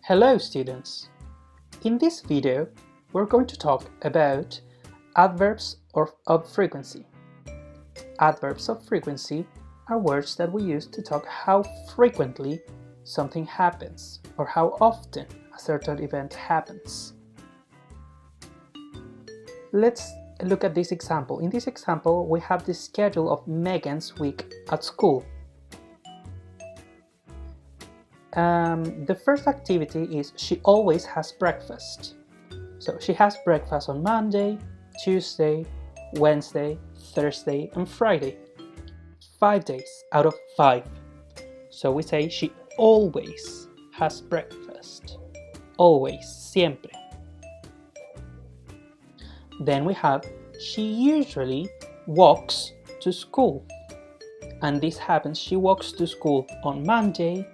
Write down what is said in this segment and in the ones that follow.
Hello students! In this video, we're going to talk about adverbs of frequency. Adverbs of frequency are words that we use to talk how frequently something happens or how often a certain event happens. Let's look at this example. In this example, we have the schedule of Megan's week at school. The first activity is she always has breakfast. So she has breakfast on Monday, Tuesday, Wednesday, Thursday, and Friday. 5 days out of 5. So we say she always has breakfast. Always, siempre. Then we have she usually walks to school. And this happens, she walks to school on Monday,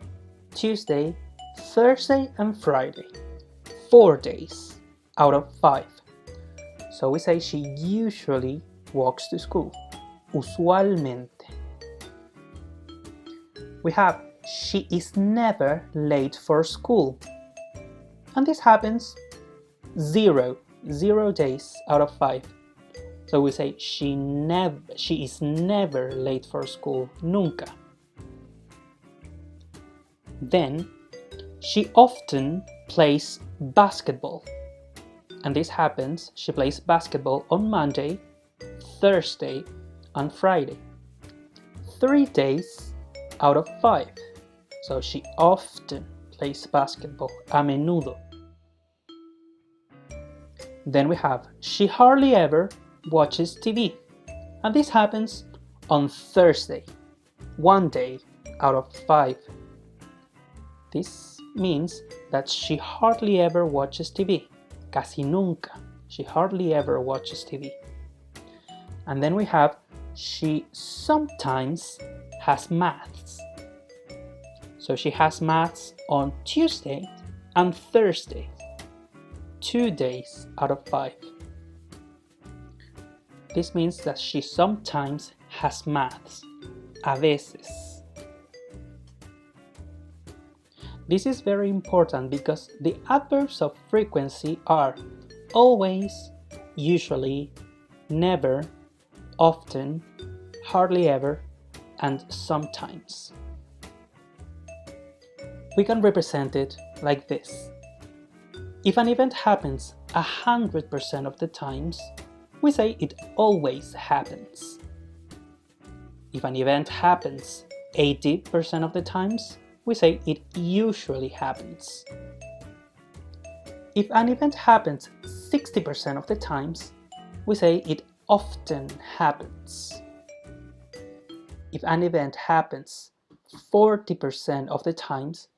Tuesday, Thursday, and Friday. 4 days out of 5. So we say she usually walks to school. Usualmente. We have she is never late for school. And this happens 0 days out of 5. So we say she is never late for school. Nunca. Then, she often plays basketball. And this happens, she plays basketball on Monday, Thursday, and Friday. 3 days out of 5. So she often plays basketball, a menudo. Then we have, she hardly ever watches TV. And this happens on Thursday, 1 day out of 5. This means that she hardly ever watches TV. Casi nunca. She hardly ever watches TV. And then we have, she sometimes has maths. So she has maths on Tuesday and Thursday. 2 days out of 5. This means that she sometimes has maths. A veces. This is very important because the adverbs of frequency are always, usually, never, often, hardly ever, and sometimes. We can represent it like this. If an event happens 100% of the times, we say it always happens. If an event happens 80% of the times, we say it usually happens. If an event happens 60% of the times, we say it often happens. If an event happens 40% of the times,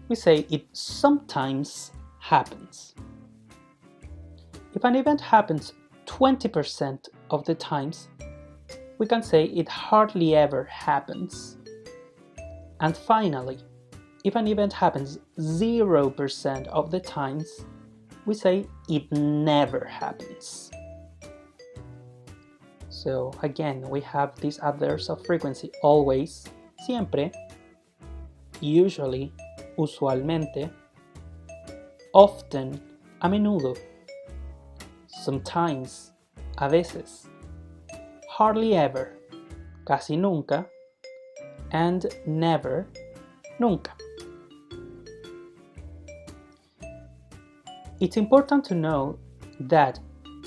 we say it sometimes happens. If an event happens 20% of the times, we can say it hardly ever happens. And finally, if an event happens 0% of the times, we say it never happens. So again, we have these adverbs of frequency: always, siempre, usually, usualmente, often, a menudo, sometimes, a veces, hardly ever, casi nunca, and never, nunca. It's important to know that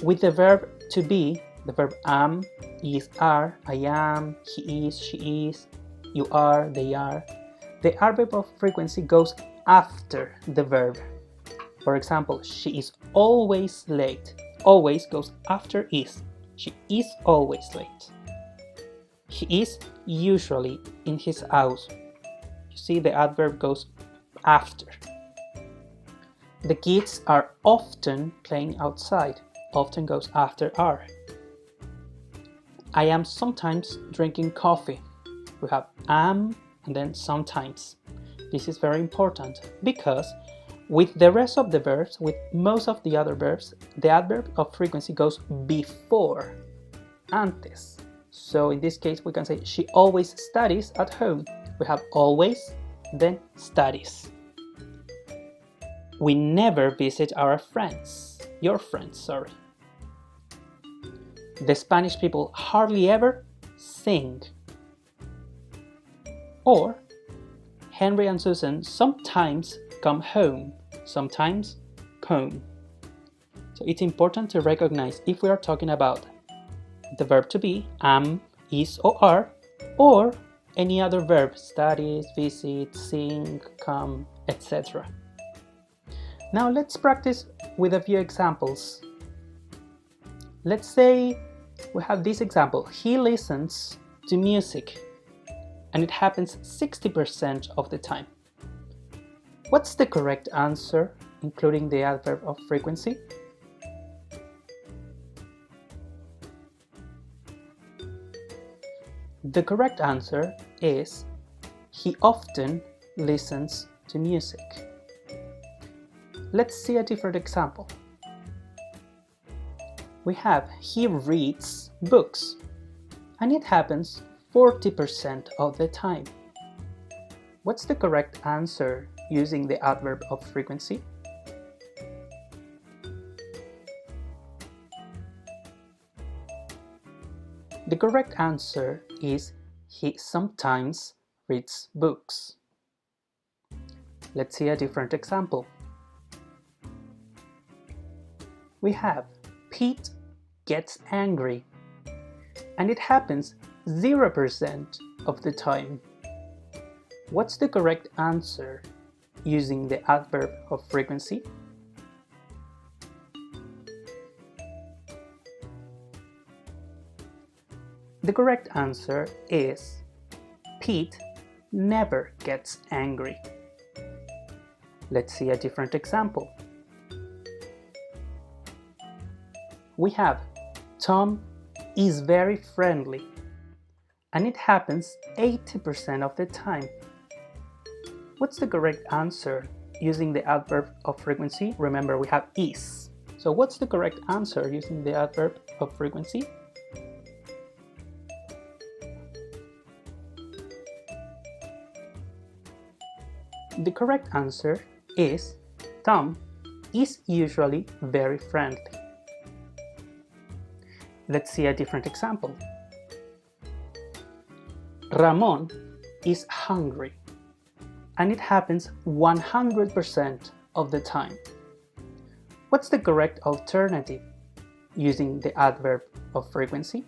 with the verb to be, the verb am, is, are, I am, he is, she is, you are, they are, the adverb of frequency goes after the verb. For example, she is always late. Always goes after is. She is always late. He is usually in his house. You see, the adverb goes after. The kids are often playing outside. Often goes after are. I am sometimes drinking coffee. We have am and then sometimes. This is very important because with the rest of the verbs, with most of the other verbs, the adverb of frequency goes before, antes. So in this case, we can say she always studies at home. We have always, then studies. We never visit our friends. Your friends, sorry. The Spanish people hardly ever sing. Or Henry and Susan sometimes come home. Sometimes come. So it's important to recognize if we are talking about the verb to be, am, is, or are, or any other verb, studies, visit, sing, come, etc. Now let's practice with a few examples. Let's say we have this example. He listens to music, and it happens 60% of the time. What's the correct answer, including the adverb of frequency? The correct answer is he often listens to music. Let's see a different example. We have he reads books, and it happens 40% of the time. What's the correct answer using the adverb of frequency? The correct answer is he sometimes reads books. Let's see a different example. We have Pete gets angry, and it happens 0% of the time. What's the correct answer using the adverb of frequency? The correct answer is Pete never gets angry. Let's see a different example. We have Tom is very friendly, and it happens 80% of the time. What's the correct answer using the adverb of frequency? Remember, we have is. So what's the correct answer using the adverb of frequency? The correct answer is Tom is usually very friendly. Let's see a different example. Ramon is hungry, and it happens 100% of the time. What's the correct alternative using the adverb of frequency?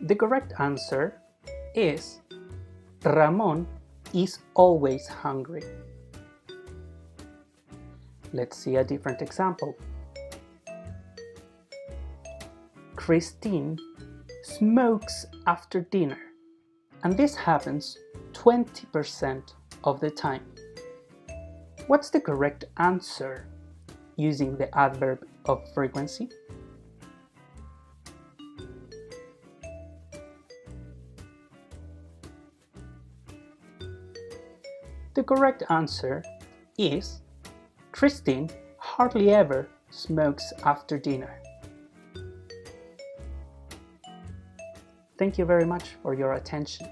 The correct answer is Ramon is always hungry. Let's see a different example. Christine smokes after dinner, and this happens 20% of the time. What's the correct answer using the adverb of frequency? The correct answer is Christine hardly ever smokes after dinner. Thank you very much for your attention.